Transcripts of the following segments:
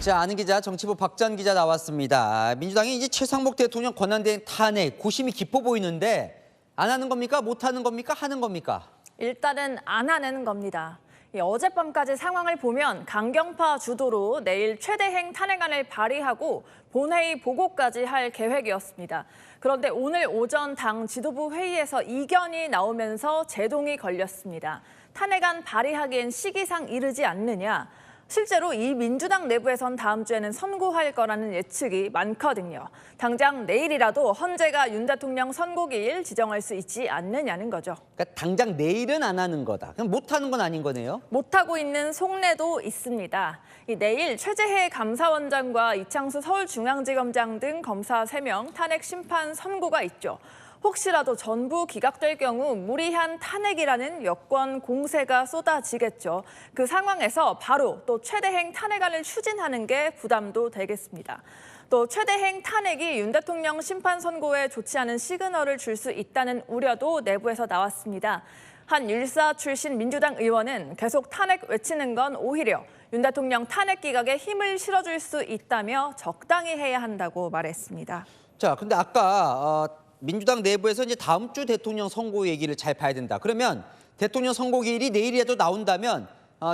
자, 아는 기자, 정치부 박전 기자 나왔습니다. 민주당이 이제 최상목 대통령 권한대행 탄핵 고심이 깊어 보이는데 안 하는 겁니까? 못 하는 겁니까? 하는 겁니까? 일단은 안 하는 겁니다. 어젯밤까지 상황을 보면 강경파 주도로 내일 최대행 탄핵안을 발의하고 본회의 보고까지 할 계획이었습니다. 그런데 오늘 오전 당 지도부 회의에서 이견이 나오면서 제동이 걸렸습니다. 탄핵안 발의하기엔 시기상 이르지 않느냐. 실제로 이 민주당 내부에선 다음 주에는 선고할 거라는 예측이 많거든요. 당장 내일이라도 헌재가 윤 대통령 선고기일 지정할 수 있지 않느냐는 거죠. 그러니까 당장 내일은 안 하는 거다. 그럼 못 하는 건 아닌 거네요. 못하고 있는 속내도 있습니다. 내일 최재해 감사원장과 이창수 서울중앙지검장 등 검사 3명 탄핵 심판 선고가 있죠. 혹시라도 전부 기각될 경우 무리한 탄핵이라는 여권 공세가 쏟아지겠죠. 그 상황에서 바로 또 최대행 탄핵안을 추진하는 게 부담도 되겠습니다. 또 최대행 탄핵이 윤 대통령 심판 선고에 좋지 않은 시그널을 줄 수 있다는 우려도 내부에서 나왔습니다. 한 율사 출신 민주당 의원은 계속 탄핵 외치는 건 오히려 윤 대통령 탄핵 기각에 힘을 실어줄 수 있다며 적당히 해야 한다고 말했습니다. 자, 근데 아까 민주당 내부에서 이제 다음 주 대통령 선고 얘기를 잘 봐야 된다. 그러면 대통령 선고기일이 내일이라도 나온다면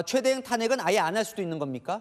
최대행 탄핵은 아예 안 할 수도 있는 겁니까?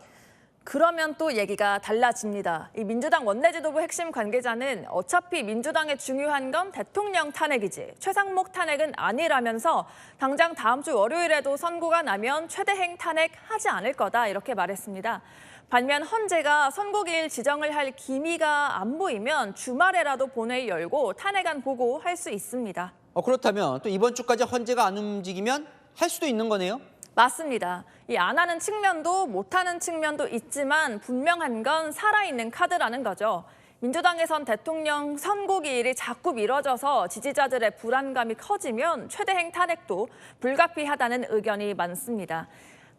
그러면 또 얘기가 달라집니다. 이 민주당 원내지도부 핵심 관계자는 어차피 민주당에 중요한 건 대통령 탄핵이지 최상목 탄핵은 아니라면서 당장 다음 주 월요일에도 선고가 나면 최대행 탄핵 하지 않을 거다 이렇게 말했습니다. 반면 헌재가 선고기일 지정을 할 기미가 안 보이면 주말에라도 본회의 열고 탄핵안 보고할 수 있습니다. 그렇다면 또 이번 주까지 헌재가 안 움직이면 할 수도 있는 거네요? 맞습니다. 이 안 하는 측면도 못하는 측면도 있지만 분명한 건 살아있는 카드라는 거죠. 민주당에선 대통령 선고기일이 자꾸 미뤄져서 지지자들의 불안감이 커지면 최대행 탄핵도 불가피하다는 의견이 많습니다.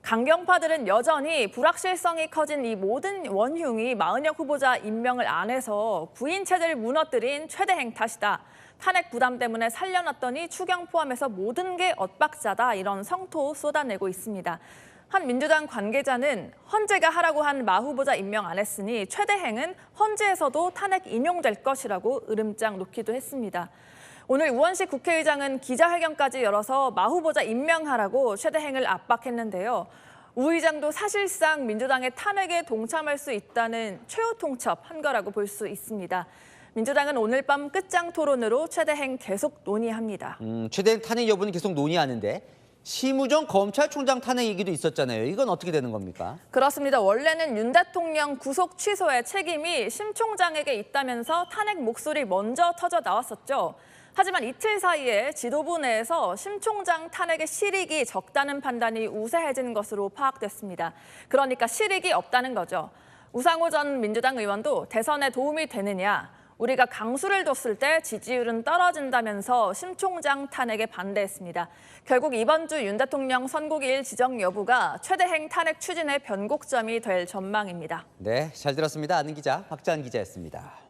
강경파들은 여전히 불확실성이 커진 이 모든 원흉이 마은혁 후보자 임명을 안 해서 구인 체제를 무너뜨린 최대행 탓이다. 탄핵 부담 때문에 살려놨더니 추경 포함해서 모든 게 엇박자다 이런 성토 쏟아내고 있습니다. 한 민주당 관계자는 헌재가 하라고 한 마 후보자 임명 안 했으니 최대행은 헌재에서도 탄핵 인용될 것이라고 으름장 놓기도 했습니다. 오늘 우원식 국회의장은 기자회견까지 열어서 마 후보자 임명하라고 최대행을 압박했는데요. 우 의장도 사실상 민주당의 탄핵에 동참할 수 있다는 최후 통첩한 거라고 볼 수 있습니다. 민주당은 오늘 밤 끝장 토론으로 최대행 계속 논의합니다. 최대행 탄핵 여부는 계속 논의하는데 심우정 검찰총장 탄핵 얘기도 있었잖아요. 이건 어떻게 되는 겁니까? 그렇습니다. 원래는 윤 대통령 구속 취소의 책임이 심 총장에게 있다면서 탄핵 목소리 먼저 터져 나왔었죠. 하지만 이틀 사이에 지도부 내에서 심 총장 탄핵의 실익이 적다는 판단이 우세해진 것으로 파악됐습니다. 그러니까 실익이 없다는 거죠. 우상호 전 민주당 의원도 대선에 도움이 되느냐, 우리가 강수를 뒀을 때 지지율은 떨어진다면서 심 총장 탄핵에 반대했습니다. 결국 이번 주 윤 대통령 선고기일 지정 여부가 최대행 탄핵 추진의 변곡점이 될 전망입니다. 네, 잘 들었습니다. 아는 기자 박전 기자였습니다.